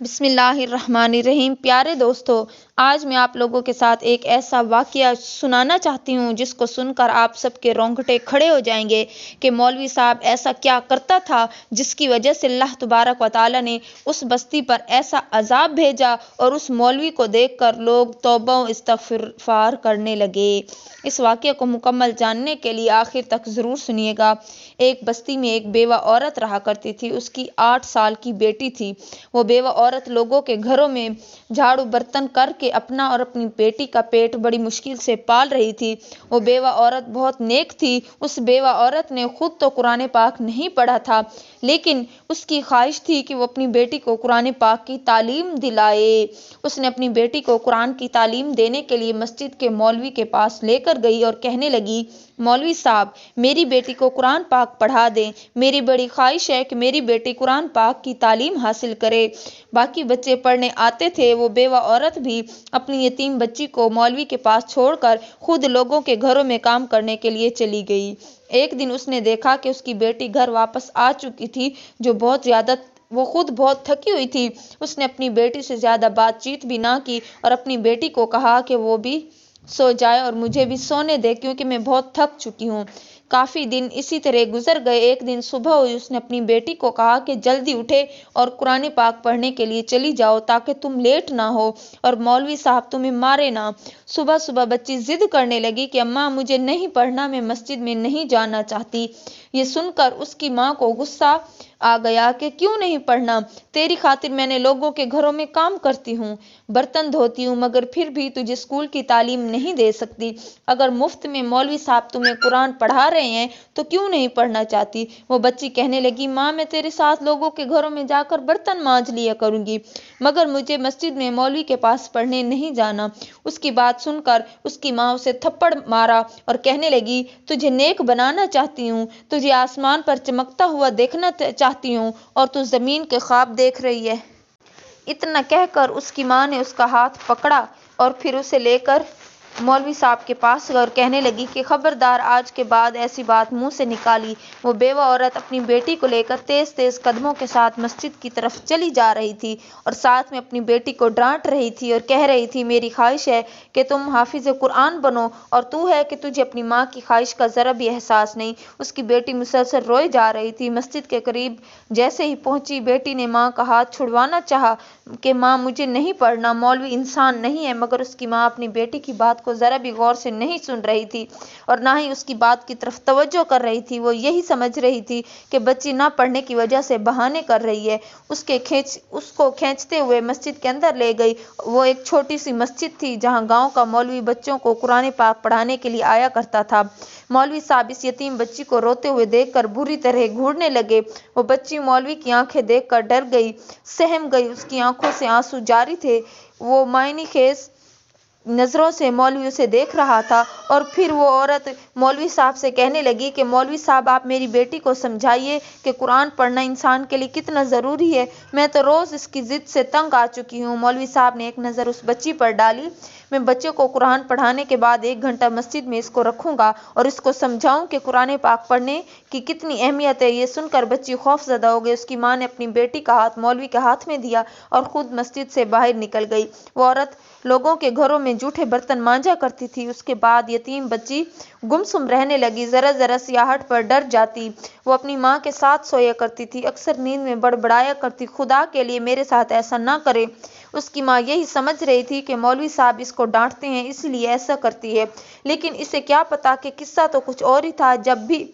بسم اللہ الرحمن الرحیم۔ پیارے دوستو، آج میں آپ لوگوں کے ساتھ ایک ایسا واقعہ سنانا چاہتی ہوں جس کو سن کر آپ سب کے رونگٹے کھڑے ہو جائیں گے کہ مولوی صاحب ایسا کیا کرتا تھا جس کی وجہ سے اللہ تبارک و تعالیٰ نے اس بستی پر ایسا عذاب بھیجا اور اس مولوی کو دیکھ کر لوگ توبہ و استغفار کرنے لگے۔ اس واقعے کو مکمل جاننے کے لیے آخر تک ضرور سنیے گا۔ ایک بستی میں ایک بیوہ عورت رہا کرتی تھی۔ اس کی 8 سال کی بیٹی تھی۔ وہ بیوہ عورت لوگوں کے گھروں میں جھاڑو برتن کر کے اپنا اور اپنی بیٹی کا پیٹ بڑی مشکل سے پال رہی تھی۔ وہ بیوہ عورت بہت نیک تھی۔ اس بیوہ عورت نے خود تو قرآن پاک نہیں پڑھا تھا، لیکن اس کی خواہش تھی کہ وہ اپنی بیٹی کو قرآن پاک کی تعلیم دلائے۔ اس نے اپنی بیٹی کو قرآن کی تعلیم دینے کے لیے مسجد کے مولوی کے پاس لے کر گئی اور کہنے لگی، مولوی صاحب، میری بیٹی کو قرآن پاک پڑھا دیں۔ میری بڑی خواہش ہے کہ میری بیٹی قرآن پاک کی تعلیم حاصل کرے۔ باقی بچے پڑھنے آتے تھے۔ وہ بیوہ عورت بھی اپنی یتیم بچی کو مولوی کے پاس چھوڑ کر خود لوگوں کے گھروں میں کام کرنے کے لیے چلی گئی۔ ایک دن اس نے دیکھا کہ اس کی بیٹی گھر واپس آ چکی تھی، وہ خود بہت تھکی ہوئی تھی۔ اس نے اپنی بیٹی سے زیادہ بات چیت بھی نہ کی اور اپنی بیٹی کو کہا کہ وہ بھی سو جائے اور مجھے بھی سونے دے کیونکہ میں بہت تھک چکی ہوں۔ کافی دن اسی طرح گزر گئے۔ ایک دن صبح ہوئی۔ اس نے اپنی بیٹی کو کہا کہ جلدی اٹھے اور قرآن پاک پڑھنے کے لیے چلی جاؤ تاکہ تم لیٹ نہ ہو اور مولوی صاحب تمہیں مارے نہ۔ صبح صبح بچی ضد کرنے لگی کہ اماں مجھے نہیں پڑھنا، میں مسجد میں نہیں جانا چاہتی۔ یہ سن کر اس کی ماں کو غصہ آ گیا کہ کیوں نہیں پڑھنا؟ تیری خاطر میں نے لوگوں کے گھروں میں کام کرتی ہوں، برتن دھوتی ہوں، مگر پھر بھی تجھے اسکول کی تعلیم نہیں دے سکتی۔ اگر مفت میں مولوی صاحب تمہیں قرآن پڑھا رہے ہیں تو کیوں نہیں پڑھنا چاہتی؟ وہ بچی کہنے لگی، ماں میں تیرے ساتھ لوگوں کے گھروں میں جا کر برتن مانجھ لیا کروں گی، مگر مجھے مسجد میں مولوی کے پاس پڑھنے نہیں جانا۔ اس کی بات سن کر اس کی ماں اسے تھپڑ مارا اور کہنے لگی، تجھے نیک بنانا چاہتی ہوں، تجھے آسمان پر چمکتا ہوا دیکھنا چاہتی ہوں اور تو زمین کے خواب دیکھ رہی ہے۔ اتنا کہہ کر اس کی ماں نے اس کا ہاتھ پکڑا اور پھر اسے لے کر مولوی صاحب کے پاس گئی اور کہنے لگی کہ خبردار، آج کے بعد ایسی بات منہ سے نکالی۔ وہ بیوہ عورت اپنی بیٹی کو لے کر تیز تیز قدموں کے ساتھ مسجد کی طرف چلی جا رہی تھی اور ساتھ میں اپنی بیٹی کو ڈانٹ رہی تھی اور کہہ رہی تھی، میری خواہش ہے کہ تم حافظ قرآن بنو اور تو ہے کہ تجھے اپنی ماں کی خواہش کا ذرا بھی احساس نہیں۔ اس کی بیٹی مسلسل روئے جا رہی تھی۔ مسجد کے قریب جیسے ہی پہنچی، بیٹی نے ماں کا ہاتھ چھڑوانا چاہا کہ ماں مجھے نہیں پڑھنا، مولوی انسان نہیں ہے، مگر اس کی ماں اپنی بیٹی کی بات کو ذرا بھی غور سے نہیں سن رہی تھی اور نہ ہی اس کی بات کی طرف توجہ کر رہی تھی۔ وہ یہی سمجھ رہی تھی کہ بچی نہ پڑھنے کی وجہ سے بہانے کر رہی ہے۔ اس کو کھینچتے ہوئے مسجد کے اندر لے گئی۔ وہ ایک چھوٹی سی مسجد تھی جہاں گاؤں کا مولوی بچوں کو قرآن پاک پڑھانے کے لیے آیا کرتا تھا۔ مولوی صاحب اس یتیم بچی کو روتے ہوئے دیکھ کر بری طرح گھورنے لگے۔ وہ بچی مولوی کی آنکھیں دیکھ کر ڈر گئی، سہم گئی۔ اس کی آنکھوں سے آنسو جاری تھے۔ وہ معنی خیز نظروں سے مولوی اسے دیکھ رہا تھا اور پھر وہ عورت مولوی صاحب سے کہنے لگی کہ مولوی صاحب، آپ میری بیٹی کو سمجھائیے کہ قرآن پڑھنا انسان کے لیے کتنا ضروری ہے۔ میں تو روز اس کی ضد سے تنگ آ چکی ہوں۔ مولوی صاحب نے ایک نظر اس بچی پر ڈالی۔ میں بچے کو قرآن پڑھانے کے بعد 1 گھنٹہ مسجد میں اس کو رکھوں گا اور اس کو سمجھاؤں کہ قرآن پاک پڑھنے کی کتنی اہمیت ہے۔ یہ سن کر بچی خوف زدہ ہو گئی۔ اس کی ماں نے اپنی بیٹی کا ہاتھ مولوی کے ہاتھ میں دیا اور خود مسجد سے باہر نکل گئی۔ وہ عورت لوگوں کے گھروں میں جھوٹے برتن مانجا کرتی تھی۔ اس کے بعد یتیم بچی گمسم رہنے لگی، ذرا ذرا سی آہٹ پر ڈر جاتی۔ وہ اپنی ماں کے ساتھ سویا کرتی تھی، اکثر نیند میں بڑبڑایا کرتی، خدا کے لیے میرے ساتھ ایسا نہ کرے۔ اس کی ماں یہی سمجھ رہی تھی کہ مولوی صاحب اس کو ڈانٹتے ہیں اس لیے ایسا کرتی ہے، لیکن اسے کیا پتا کہ قصہ تو کچھ اور ہی تھا۔ جب بھی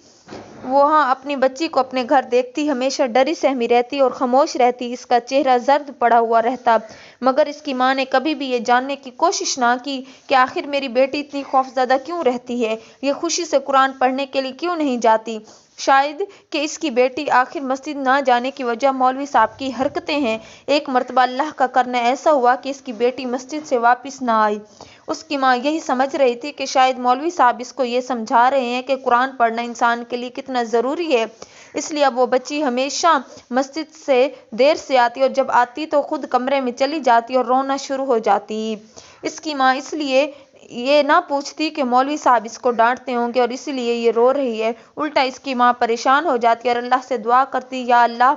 وہاں اپنی بچی کو اپنے گھر دیکھتی، ہمیشہ ڈری سہمی رہتی اور خاموش رہتی۔ اس کا چہرہ زرد پڑا ہوا رہتا، مگر اس کی ماں نے کبھی بھی یہ جاننے کی کوشش نہ کی کہ آخر میری بیٹی اتنی خوفزدہ کیوں رہتی ہے، یہ خوشی سے قرآن پڑھنے کے لیے کیوں نہیں جاتی۔ شاید کہ اس کی بیٹی آخر مسجد نہ جانے کی وجہ مولوی صاحب کی حرکتیں ہیں۔ ایک مرتبہ اللہ کا کرنا ایسا ہوا کہ اس کی بیٹی مسجد سے واپس نہ آئی۔ اس کی ماں یہی سمجھ رہی تھی کہ شاید مولوی صاحب اس کو یہ سمجھا رہے ہیں کہ قرآن پڑھنا انسان کے لیے کتنا ضروری ہے، اس لیے اب وہ بچی ہمیشہ مسجد سے دیر سے آتی اور جب آتی تو خود کمرے میں چلی جاتی اور رونا شروع ہو جاتی۔ اس کی ماں اس لیے یہ نہ پوچھتی کہ مولوی صاحب اس کو ڈانٹتے ہوں گے اور اس لیے یہ رو رہی ہے، الٹا اس کی ماں پریشان ہو جاتی اور اللہ سے دعا کرتی، یا اللہ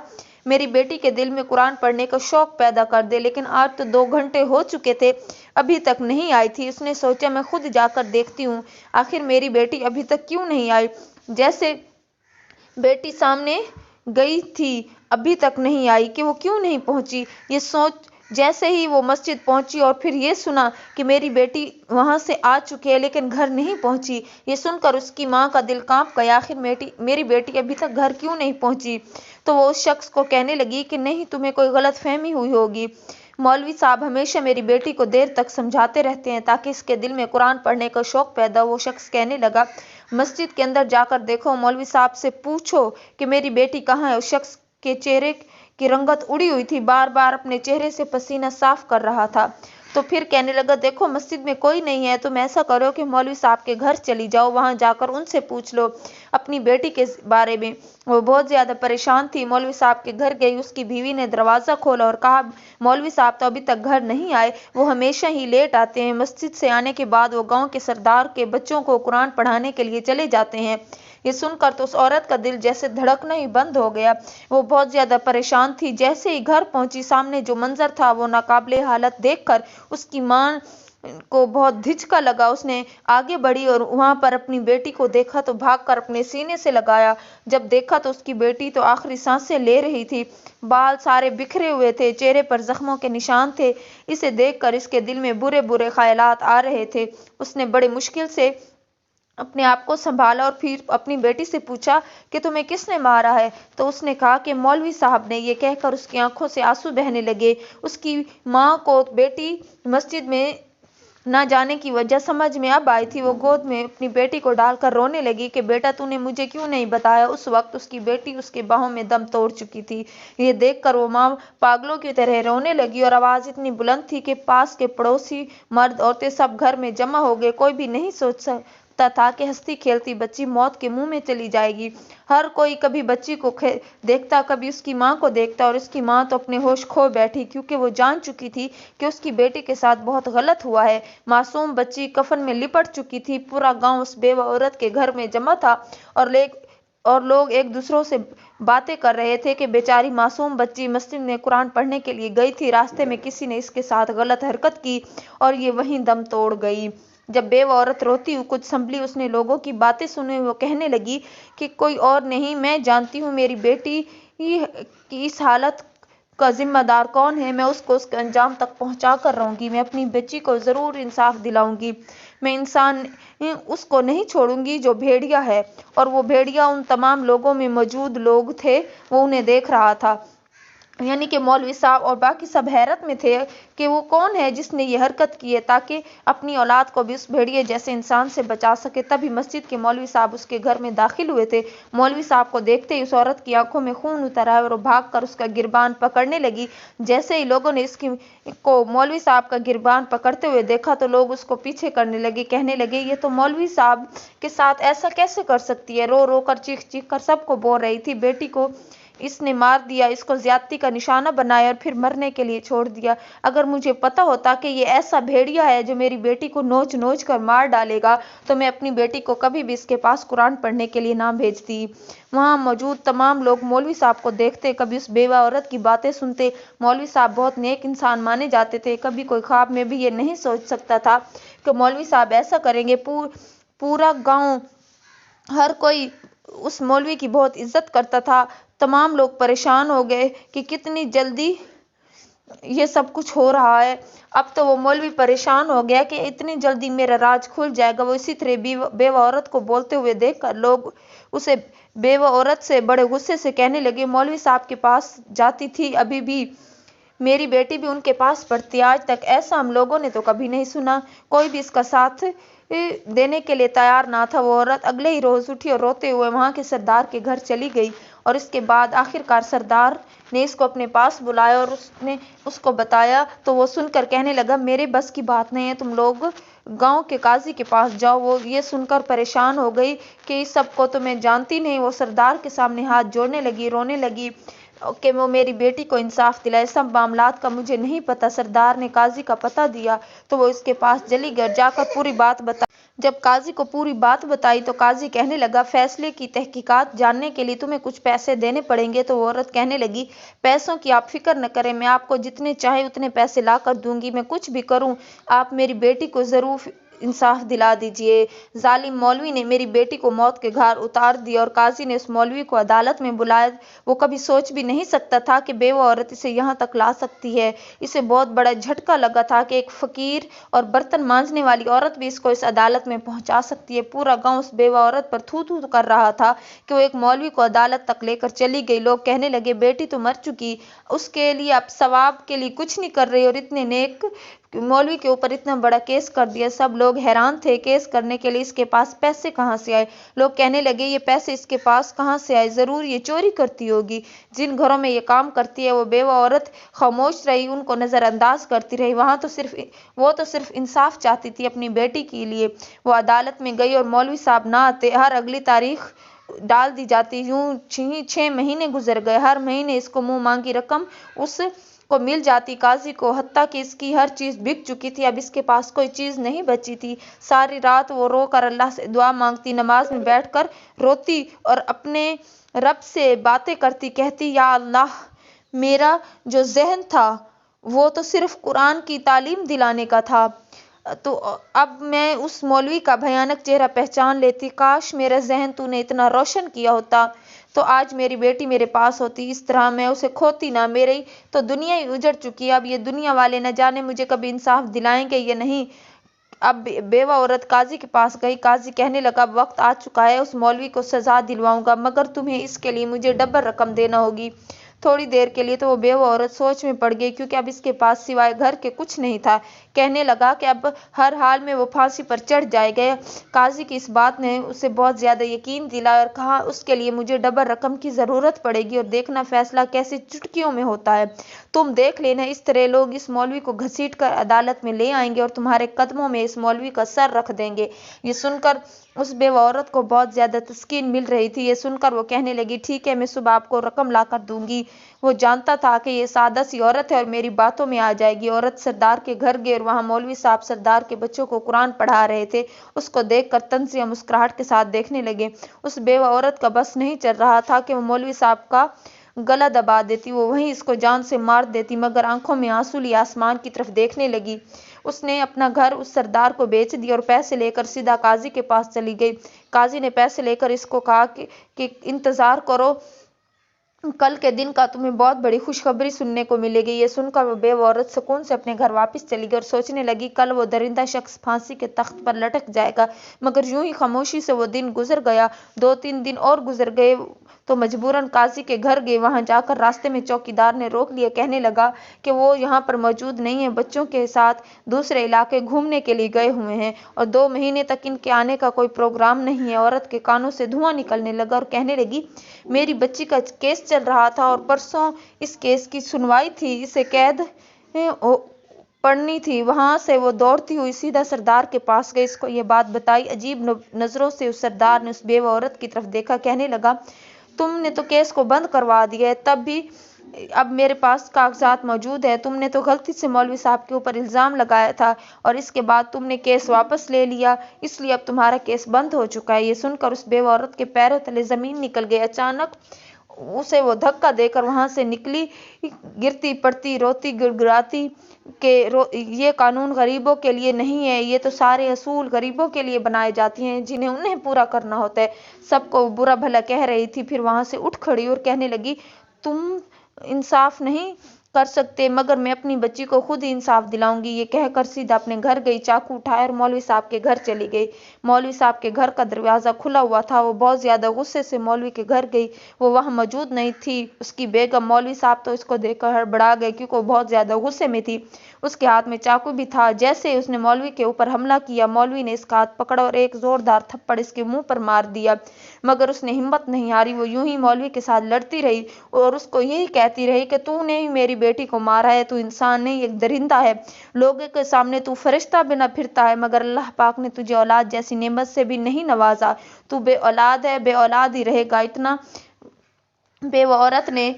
मेरी बेटी के दिल में कुरान पढ़ने का शौक पैदा कर दे। लेकिन आज तो 2 घंटे हो चुके थे, अभी तक नहीं आई थी। उसने सोचा मैं खुद जाकर देखती हूँ, आखिर मेरी बेटी अभी तक क्यों नहीं आई। जैसे बेटी सामने गई थी, अभी तक नहीं आई कि वो क्यों नहीं पहुंची। ये सोच जैसे ही वो मस्जिद पहुंची और फिर ये सुना कि मेरी बेटी वहां से आ चुकी है लेकिन घर नहीं पहुंची, ये सुनकर उसकी माँ का दिल कांप गया। आखिर मेरी बेटी अभी तक घर क्यों नहीं पहुंची। तो वो उस शख्स को कहने लगी कि नहीं, तुम्हें कोई गलतफहमी हुई होगी। मौलवी साहब हमेशा मेरी बेटी को देर तक समझाते रहते हैं ताकि इसके दिल में कुरान पढ़ने का शौक पैदा हो। वो शख्स कहने लगा, मस्जिद के अंदर जाकर देखो, मौलवी साहब से पूछो कि मेरी बेटी कहाँ है। उस शख्स के चेहरे की रंगत उड़ी हुई थी, बार बार अपने चेहरे से पसीना साफ कर रहा था। तो फिर कहने लगा, देखो मस्जिद में कोई नहीं है, तुम ऐसा करो कि मौलवी साहब के घर चली जाओ, वहां जाकर उनसे पूछ लो अपनी बेटी के बारे में। वो बहुत ज्यादा परेशान थी। मौलवी साहब के घर गई, उसकी बीवी ने दरवाजा खोला और कहा, मौलवी साहब तो अभी तक घर नहीं आए, वो हमेशा ही लेट आते हैं। मस्जिद से आने के बाद वो गाँव के सरदार के बच्चों को कुरान पढ़ाने के लिए चले जाते हैं। ये सुनकर तो उस औरत का दिल जैसे धड़कना ही बंद हो गया। वो बहुत ज्यादा परेशान थी। जैसे ही घर पहुंची, सामने जो मंजर था वो नाकाबिले हालत देखकर उसकी मां को बहुत झिझका लगा। उसने आगे बढ़ी और वहां पर अपनी बेटी को देखा तो भागकर अपने सीने से लगाया। जब देखा तो उसकी बेटी तो आखिरी सांसें ले रही थी, बाल सारे बिखरे हुए थे, चेहरे पर जख्मों के निशान थे। इसे देखकर इसके दिल में बुरे बुरे ख्यालात आ रहे थे। उसने बड़ी मुश्किल से अपने आप को संभाला और फिर अपनी बेटी से पूछा कि तुम्हें किसने मारा है। तो उसने कहा कि मौलवी साहब ने। ये कहकर उसकी आंखों से आंसू बहने लगे। उसकी माँ को बेटी मस्जिद में न जाने की वजह समझ में अब आई थी। वो गोद में अपनी बेटी को डालकर रोने लगी कि बेटा तूने मुझे क्यों नहीं बताया। उस वक्त उसकी बेटी उसके बाहों में दम तोड़ चुकी थी। ये देखकर वो माँ पागलों की तरह रोने लगी और आवाज इतनी बुलंद थी कि पास के पड़ोसी मर्द औरतें सब घर में जमा हो गए। कोई भी नहीं सोच सकता था कि हंसती खेलती बच्ची मौत के मुंह में चली जाएगी। हर कोई कभी बच्ची को देखता, कभी उसकी माँ को देखता और उसकी माँ तो अपने होश खो बैठी, क्योंकि वो जान चुकी थी कि उसकी बेटी के साथ बहुत गलत हुआ है। मासूम बच्ची कफन में लिपट चुकी थी। पूरा गांव उस बेवा औरत के घर में जमा था और लोग एक दूसरों से बातें कर रहे थे कि बेचारी मासूम बच्ची मस्जिद में कुरान पढ़ने के लिए गई थी, रास्ते में किसी ने इसके साथ गलत हरकत की और ये वहीं दम तोड़ गई। जब बेवा औरत रोती हुई कुछ संभली, उसने लोगों की बातें सुनी। वो कहने लगी कि कोई और नहीं, मैं जानती हूँ मेरी बेटी की इस हालत का जिम्मेदार कौन है। मैं उसको उसके अंजाम तक पहुंचा कर रहूंगी। मैं अपनी बच्ची को जरूर इंसाफ दिलाऊंगी। मैं इंसान उसको नहीं छोड़ूंगी जो भेड़िया है। और वो भेड़िया उन तमाम लोगों में मौजूद लोग थे, वो उन्हें देख रहा था। यानी कि मौलवी साहब और बाकी सब हैरत में थे कि वो कौन है जिसने ये हरकत की है, ताकि अपनी औलाद को भी उस भेड़िए जैसे इंसान से बचा सके। तभी मस्जिद के मौलवी साहब उसके घर में दाखिल हुए थे। मौलवी साहब को देखते ही उस औरत की आंखों में खून उतर आया और वो भागकर उसका गिरबान पकड़ने लगी। जैसे ही लोगों ने इसको मौलवी साहब का गिरबान पकड़ते हुए देखा तो लोग उसको पीछे करने लगे, कहने लगे ये तो मौलवी साहब के साथ ऐसा कैसे कर सकती है। रो रो कर चीख चीख कर सबको बोल रही थी, बेटी को इसने मार दिया, इसको ज्यादती का निशाना बनाया और फिर मरने के लिए छोड़ दिया। अगर मुझे पता होता कि ये ऐसा भेड़िया है जो मेरी बेटी को नोच नोच कर मार डालेगा तो मैं अपनी बेटी को कभी भी इसके पास कुरान पढ़ने के लिए ना भेजती। वहां मौजूद तमाम लोग मौलवी साहब को देखते, कभी उस बेवा औरत की बातें सुनते। मौलवी साहब बहुत नेक इंसान माने जाते थे। कभी कोई ख्वाब में भी ये नहीं सोच सकता था कि मौलवी साहब ऐसा करेंगे। पूरा गाँव, हर कोई उस मौलवी की बहुत इज्जत करता था। तमाम लोग परेशान हो गए कि कितनी जल्दी ये सब कुछ हो रहा है। अब तो वो मौलवी परेशान हो गया कि इतनी जल्दी मेरा राज खुल जाएगा। वो इसी तरह बेवा औरत को बोलते हुए देखकर लोग उसे बेवा औरत से बड़े गुस्से से कहने लगे, मौलवी साहब के पास जाती थी, अभी भी मेरी बेटी भी उनके पास पढ़ती है। आज तक ऐसा हम लोगों ने तो कभी नहीं सुना। कोई भी इसका साथ देने के लिए तैयार ना था। वो औरत अगले ही रोज उठी और रोते हुए वहां के सरदार के घर चली गई और इसके बाद आखिरकार सरदार ने इसको अपने पास बुलाया और उसने उसको बताया तो वो सुनकर कहने लगा, मेरे बस की बात नहीं है, तुम लोग गांव के काजी के पास जाओ। वो ये सुनकर परेशान हो गई कि इस सब को तो मैं जानती नहीं। वो सरदार के सामने हाथ जोड़ने लगी, रोने लगी। कि वो मेरी बेटी को इंसाफ दिलाए। सब मामलात का मुझे नहीं पता। सरदार ने काजी का पता दिया तो वो इसके पास चली गई, जाकर पूरी बात बताई। जब काजी को पूरी बात बताई तो काजी कहने लगा, फैसले की तहकीकात जानने के लिए तुम्हें कुछ पैसे देने पड़ेंगे। तो वो औरत कहने लगी, पैसों की आप फिक्र न करें, मैं आपको जितने चाहे उतने पैसे ला कर दूंगी। मैं कुछ भी करूं, आप मेरी बेटी को जरूर इंसाफ दिला दीजिए। जालिम मौलवी ने मेरी बेटी को मौत के घाट उतार दिया और काजी ने उस मौलवी को अदालत में बुलाया। वो कभी सोच भी नहीं सकता था कि बेवा औरत इसे यहाँ तक ला सकती है। इसे बहुत बड़ा झटका लगा था कि एक फकीर और बर्तन मांजने वाली औरत भी इसको इस अदालत में पहुंचा सकती है। पूरा गांव उस बेवा औरत पर थू थू कर रहा था कि वो एक मौलवी को अदालत तक लेकर चली गई। लोग कहने लगे, बेटी तो मर चुकी, उसके लिए आप सवाब के लिए कुछ नहीं कर रही और इतने नेक मौलवी के ऊपर इतना बड़ा केस कर दिया। सब लोग हैरान थे, केस करने के लिए इसके पास पैसे कहाँ से आए। लोग कहने लगे, ये पैसे इसके पास कहाँ से आए, जरूर ये चोरी करती होगी। जिन घरों में ये काम करती है वो बेवा औरत खामोश रही, उनको नजरअंदाज करती रही। वो तो सिर्फ इंसाफ चाहती थी अपनी बेटी के लिए। वो अदालत में गई और मौलवी साहब ना आते। हर अगली तारीख डाल दी जाती। यूं 6 महीने गुजर गए। हर महीने इसको मुंह मांगी रकम उस को मिल जाती काजी को, हत्ता कि इसकी हर चीज बिक चुकी थी। अब इसके पास कोई चीज नहीं बची थी। सारी रात वो रो कर अल्लाह से दुआ मांगती, नमाज में बैठकर रोती और अपने रब से बातें करती, कहती, या अल्लाह, मेरा जो जहन था वो तो सिर्फ कुरान की तालीम दिलाने का था, तो अब मैं उस मौलवी का भयानक चेहरा पहचान लेती। काश मेरा जहन तूने इतना रोशन किया होता तो आज मेरी बेटी मेरे पास होती। इस तरह मैं उसे खोती ना। मेरी तो दुनिया ही उजड़ चुकी है। अब ये दुनिया वाले न जाने मुझे कभी इंसाफ दिलाएंगे या नहीं। अब बेवा औरत काजी के पास गई। काजी कहने लगा, वक्त आ चुका है, उस मौलवी को सजा दिलवाऊंगा, मगर तुम्हें इसके लिए मुझे डबल रकम देना होगी। थोड़ी देर के लिए तो वो बेवा औरत सोच में पड़ गई, क्योंकि अब इसके पास सिवाय घर के कुछ नहीं था। कहने लगा कि अब हर हाल में वो फांसी पर चढ़ जाएगा। काजी की इस बात ने उसे बहुत ज्यादा यकीन दिलाया और कहा, उसके लिए मुझे डबल रकम की जरूरत पड़ेगी और देखना फैसला कैसे चुटकियों में होता है। तुम देख लेना, इस तरह लोग इस मौलवी को घसीट कर अदालत में ले आएंगे और तुम्हारे कदमों में इस मौलवी का सर रख देंगे। ये सुनकर उस बेवा औरत को बहुत ज्यादा तस्कीन मिल रही थी। ये सुनकर वो कहने लगी, ठीक है, मैं सुबह आपको रकम ला कर दूंगी। वो जानता था कि ये सादा सी औरत है और मेरी बातों में आ जाएगी। औरत सरदार के घर गई और वहां मौलवी साहब सरदार के बच्चों को कुरान पढ़ा रहे थे। उसको देखकर तंजिया मुस्कुराहट के साथ देखने लगे। उस बेवा औरत का बस नहीं चल रहा था कि वो मौलवी साहब का गला दबा देती, वो वहीं इसको जान से मार देती, मगर आंखों में आंसू लिए आसमान की तरफ देखने लगी। उसने अपना घर उस सरदार को बेच दिया और पैसे लेकर सीधा काजी के पास चली गई। काजी ने पैसे लेकर इसको कहा कि इंतजार करो, कल के दिन का तुम्हें बहुत बड़ी खुशखबरी सुनने को मिलेगी। ये सुनकर वो बेवा औरत सुकून से अपने घर वापस चली गई और सोचने लगी, कल वो दरिंदा शख्स फांसी के तख्त पर लटक जाएगा। मगर यूं ही खामोशी से वो दिन गुजर गया। 2-3 दिन और गुजर गए तो मजबूरन काजी के घर गए। वहां जाकर रास्ते में चौकीदार ने रोक लिया। कहने लगा कि वो यहाँ पर मौजूद नहीं है, बच्चों के साथ दूसरे इलाके घूमने के लिए गए हुए हैं और 2 महीने तक इनके आने का कोई प्रोग्राम नहीं है। औरत के कानों से धुआं निकलने लगा और कहने लगी, मेरी बच्ची का केस चल रहा था और परसों इस केस की सुनवाई थी, इसे कैद पढ़नी थी। वहां से वो दौड़ती हुई सीधा सरदार के पास गई, इसको ये बात बताई। अजीब नजरों से उस सरदार ने उस बेवा औरत की तरफ देखा। कहने लगा, तुमने तो केस को बंद करवा दिया है, तब भी अब मेरे पास कागजात मौजूद है। तुमने तो गलती से मौलवी साहब के ऊपर इल्जाम लगाया था और इसके बाद तुमने केस वापस ले लिया, इसलिए अब तुम्हारा केस बंद हो चुका है। ये सुनकर उस बेवा औरत के पैरों तले जमीन निकल गई। अचानक उसे वो धक्का देकर वहां से निकली, गिरती पड़ती रोती गिड़गिड़ाती के ये कानून गरीबों के लिए नहीं है, ये तो सारे असूल गरीबों के लिए बनाए जाते हैं जिन्हें उन्हें पूरा करना होता है। सबको बुरा भला कह रही थी, फिर वहां से उठ खड़ी और कहने लगी, तुम इंसाफ नहीं कर सकते, मगर मैं अपनी बच्ची को खुद ही इंसाफ दिलाऊंगी। ये कहकर सीधा अपने घर गई, चाकू उठाया और मौलवी साहब के घर चली गई। मौलवी साहब के घर का दरवाजा खुला हुआ था। वो बहुत ज्यादा गुस्से से मौलवी के घर गई। वो वहां मौजूद नहीं थी। उसकी बेगम, मौलवी साहब तो इसको देखकर हड़बड़ा गए क्योंकि वो बहुत ज्यादा गुस्से में थी। उसके हाथ में चाकू भी था। जैसे ही उसने मौलवी के ऊपर हमला किया, मौलवी ने इसका हाथ पकड़ा और एक जोरदार थप्पड़ इसके मुंह पर मार दिया, मगर उसने हिम्मत नहीं हारी। वो यूं ही मौलवी के साथ लड़ती रही और उसको यही कहती रही कि तूने ही मेरी बेटी को मारा है, तू इंसान नहीं, एक दरिंदा है। लोगों के सामने तू फरिश्ता बिना फिरता है, मगर अल्लाह पाक ने तुझे औलाद जैसी नेमत से भी नहीं नवाजा। तू बे औलाद है, बे औलाद ही रहेगा। इतना बेवा औरत ने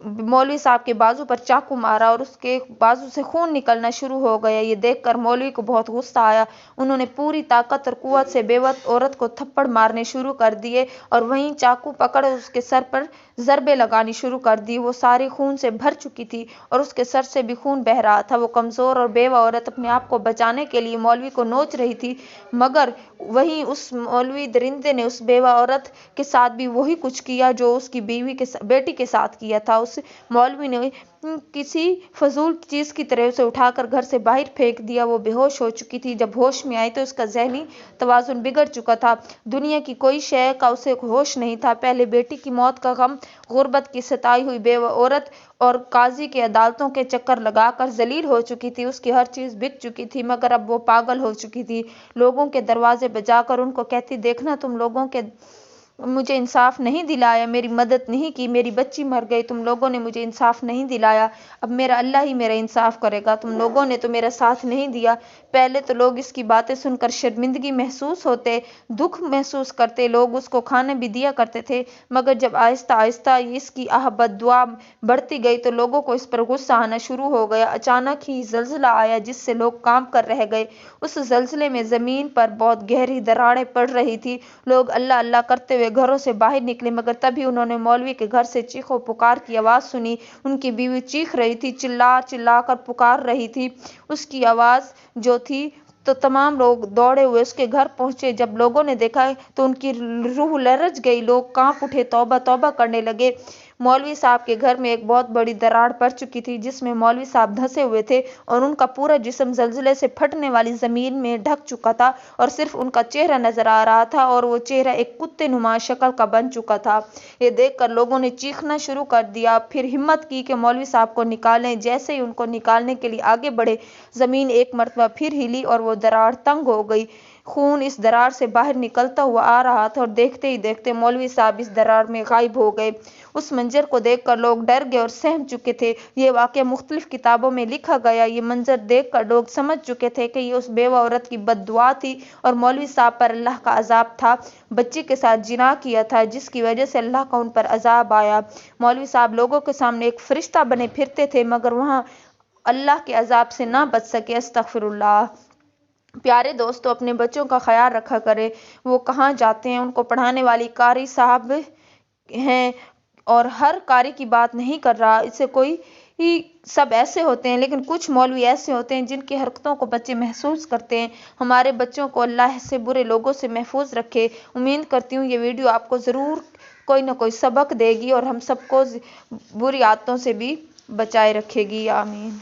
मौलवी साहब के बाजू पर चाकू मारा और उसके बाजू से खून निकलना शुरू हो गया। ये देखकर मौलवी को बहुत गुस्सा आया। उन्होंने पूरी ताकत और कुव्वत से बेवत औरत को थप्पड़ मारने शुरू कर दिए और वहीं चाकू पकड़ उसके सर पर ज़रबे लगानी शुरू कर दी। वो सारी खून से भर चुकी थी और उसके सर से भी खून बह रहा था। वो कमज़ोर और बेवा औरत अपने आप को बचाने के लिए मौलवी को नोच रही थी, मगर वहीं उस मौलवी दरिंदे ने उस बेवा औरत के साथ भी वही कुछ किया जो उसकी बेटी के साथ किया था। उस मौलवी ने किसी फजूल चीज की तरह उसे उठाकर घर से बाहर फेंक दिया। वो बेहोश हो चुकी थी। जब होश में आई तो उसका ज़हनी तवाज़ुन बिगड़ चुका था। दुनिया की कोई शय का उसे होश नहीं था। पहले बेटी की मौत का गम, गुर्बत की सताई हुई बेवा औरत और काजी के अदालतों के चक्कर लगाकर जलील हो चुकी थी। उसकी हर चीज बिक चुकी थी, मगर अब वो पागल हो चुकी थी। लोगों के दरवाजे बजाकर उनको कहती, देखना तुम लोगों के मुझे इंसाफ नहीं दिलाया, मेरी मदद नहीं की, मेरी बच्ची मर गई, तुम लोगों ने मुझे इंसाफ नहीं दिलाया, अब मेरा अल्लाह ही मेरा इंसाफ करेगा, तुम लोगों ने तो मेरा साथ नहीं दिया। पहले तो लोग इसकी बातें सुनकर शर्मिंदगी महसूस होते, दुख महसूस करते, लोग उसको खाने भी दिया करते थे, मगर जब आहिस्ता आहिस्ता इसकी बददुआ बढ़ती गई तो लोगों को इस पर गुस्सा आना शुरू हो गया। अचानक ही ज़ल्ज़ला आया जिससे लोग कांप कर रह गए। उस ज़ल्ज़ले में ज़मीन पर बहुत गहरी दरारें पड़ रही थी। लोग अल्लाह अल्लाह करते हुए घरों से बाहर निकले, मगर तभी उन्होंने मौलवी के घर से चीखो पुकार की आवाज़ सुनी। उनकी बीवी चीख रही थी, चिल्ला चिल्ला कर पुकार रही थी। उसकी आवाज़ जो थी तो तमाम लोग दौड़े हुए उसके घर पहुंचे। जब लोगों ने देखा तो उनकी रूह लरज गई। लोग कांप उठे, तौबा तौबा करने लगे। मौलवी साहब के घर में एक बहुत बड़ी दरार पड़ चुकी थी जिसमें मौलवी साहब धंसे हुए थे और उनका पूरा जिस्म ज़ल्ज़ले से फटने वाली ज़मीन में ढक चुका था और सिर्फ उनका चेहरा नजर आ रहा था और वो चेहरा एक कुत्ते नुमा शक्ल का बन चुका था। ये देखकर लोगों ने चीखना शुरू कर दिया। फिर हिम्मत की कि मौलवी साहब को निकालें। जैसे ही उनको निकालने के लिए आगे बढ़े, ज़मीन एक मरतबा फिर हिली और वो दरार तंग हो गई। खून इस दरार से बाहर निकलता हुआ आ रहा था और देखते ही देखते मौलवी साहब इस दरार में गायब हो गए। उस मंजर को देखकर लोग डर गए और सहम चुके थे। ये वाक़या मुख्तलिफ किताबों में लिखा गया। ये मंजर देखकर लोग समझ चुके थे कि ये उस बेवा औरत की बद्दुआ थी और मौलवी साहब पर अल्लाह का अजाब था। बच्ची के साथ जिना किया था जिसकी वजह से अल्लाह का उन पर अजाब आया। मौलवी साहब लोगों के सामने एक फरिश्ता बने फिरते थे, मगर वहाँ अल्लाह के अजाब से ना बच सके। अस्तगफिरुल्लाह। प्यारे दोस्तों, अपने बच्चों का ख्याल रखा करें। वो कहाँ जाते हैं, उनको पढ़ाने वाली कारी साहब हैं और हर कारी की बात नहीं कर रहा। इससे कोई ही सब ऐसे होते हैं, लेकिन कुछ मौलवी ऐसे होते हैं जिनकी हरकतों को बच्चे महसूस करते हैं। हमारे बच्चों को अल्लाह से बुरे लोगों से महफूज रखे। उम्मीद करती हूँ ये वीडियो आपको ज़रूर कोई ना कोई सबक देगी और हम सबको बुरी आदतों से भी बचाए रखेगी। आमीन।